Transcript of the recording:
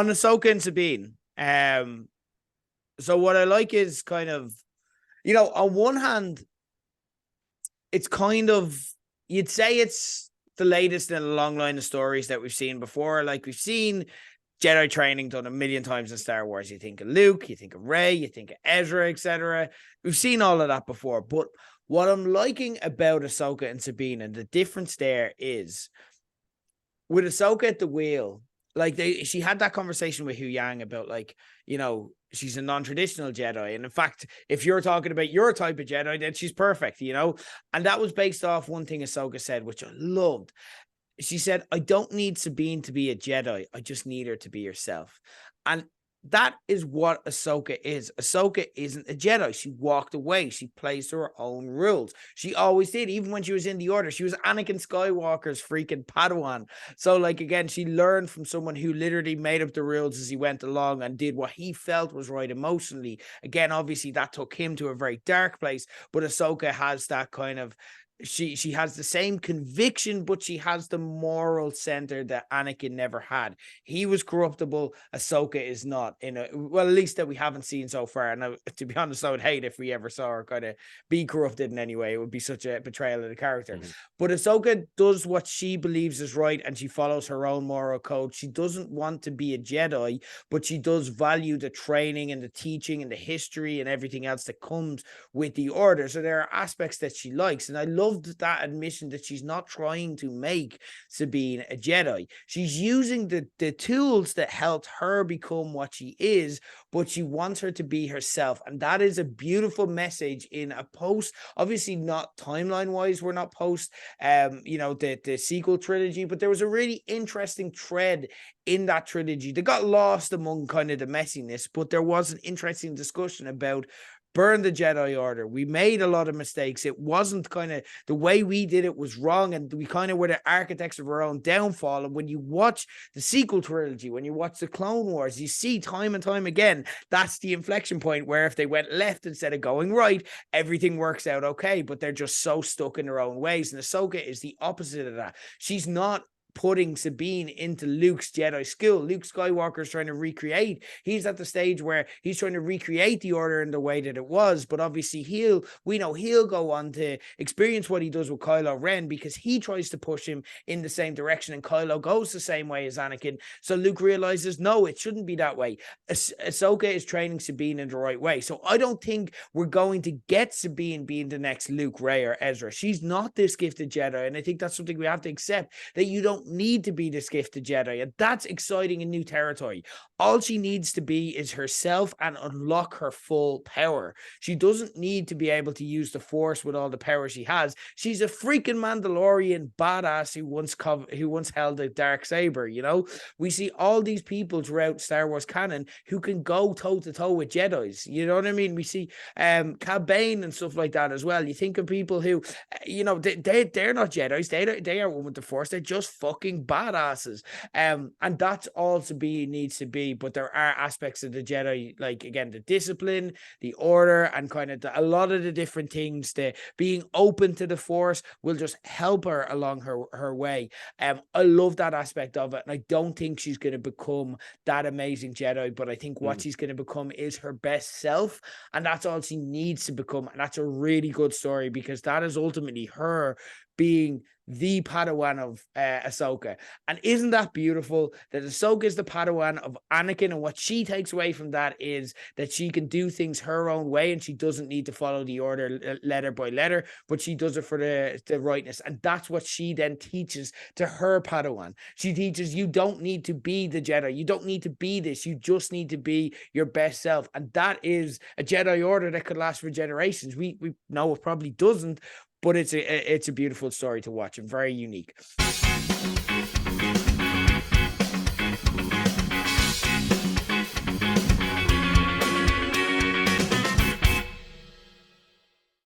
on Ahsoka and Sabine. So what I like is kind of, on one hand, it's kind of, you'd say it's the latest in a long line of stories that we've seen before. Like, we've seen Jedi training done a million times in Star Wars. You think of Luke, you think of Rey, you think of Ezra, etc. We've seen all of that before. But what I'm liking about Ahsoka and Sabine, and the difference there is, with Ahsoka at the wheel, like she had that conversation with Hu Yang about, like, she's a non-traditional Jedi. And in fact, if you're talking about your type of Jedi, then she's perfect, And that was based off one thing Ahsoka said, which I loved. She said, I don't need Sabine to be a Jedi. I just need her to be herself. And that is what Ahsoka is. Ahsoka isn't a Jedi. She walked away. She plays to her own rules. She always did. Even when she was in the Order, she was Anakin Skywalker's freaking Padawan. So, like, again, she learned from someone who literally made up the rules as he went along and did what he felt was right emotionally. Again, obviously, that took him to a very dark place. But Ahsoka has that kind of, she has the same conviction, but she has the moral center that Anakin never had. He was corruptible. Ahsoka is not, at least that we haven't seen so far. And to be honest, I would hate if we ever saw her kind of be corrupted in any way. It would be such a betrayal of the character. Mm-hmm. But Ahsoka does what she believes is right, and she follows her own moral code. She doesn't want to be a Jedi, but she does value the training and the teaching and the history and everything else that comes with the Order. So there are aspects that she likes, and I love that admission that she's not trying to make Sabine a Jedi. She's using the tools that helped her become what she is, but she wants her to be herself. And that is a beautiful message in a post, obviously not timeline-wise, we're not post, the sequel trilogy, but there was a really interesting thread in that trilogy that got lost among kind of the messiness, but there was an interesting discussion about burn the Jedi Order. We made a lot of mistakes. It wasn't kind of the way we did it was wrong, and we kind of were the architects of our own downfall. And when you watch the sequel trilogy, when you watch the Clone Wars, you see time and time again, that's the inflection point where if they went left instead of going right, everything works out okay, but they're just so stuck in their own ways. And Ahsoka is the opposite of that. She's not putting Sabine into Luke's Jedi school. Luke Skywalker is trying to recreate. He's at the stage where he's trying to recreate the Order in the way that it was, but obviously we know he'll go on to experience what he does with Kylo Ren, because he tries to push him in the same direction, and Kylo goes the same way as Anakin. So Luke realizes, no, it shouldn't be that way. Ahsoka is training Sabine in the right way. So I don't think we're going to get Sabine being the next Luke, Rey, or Ezra. She's not this gifted Jedi, and I think that's something we have to accept, that you don't need to be this gifted Jedi, and that's exciting and new territory. All she needs to be is herself and unlock her full power. She doesn't need to be able to use the Force with all the power she has. She's a freaking Mandalorian badass who once held a dark saber. We see all these people throughout Star Wars canon who can go toe to toe with Jedis. You know what I mean? We see Cad Bane and stuff like that as well. You think of people who, they're not Jedis. They are one with the Force. They're just fucking badasses. And that's all Sabine needs to be. But there are aspects of the Jedi, like, again, the discipline, the Order, and kind of a lot of the different things, the being open to the Force will just help her along her way. I love that aspect of it, and I don't think she's going to become that amazing Jedi, but I think what she's going to become is her best self, and that's all she needs to become. And that's a really good story, because that is ultimately her being the Padawan of Ahsoka. And isn't that beautiful that Ahsoka is the Padawan of Anakin, and what she takes away from that is that she can do things her own way, and she doesn't need to follow the Order letter by letter, but she does it for the rightness. And that's what she then teaches to her Padawan. She teaches, you don't need to be the Jedi. You don't need to be this. You just need to be your best self. And that is a Jedi Order that could last for generations. We know it probably doesn't, but it's a beautiful story to watch and very unique.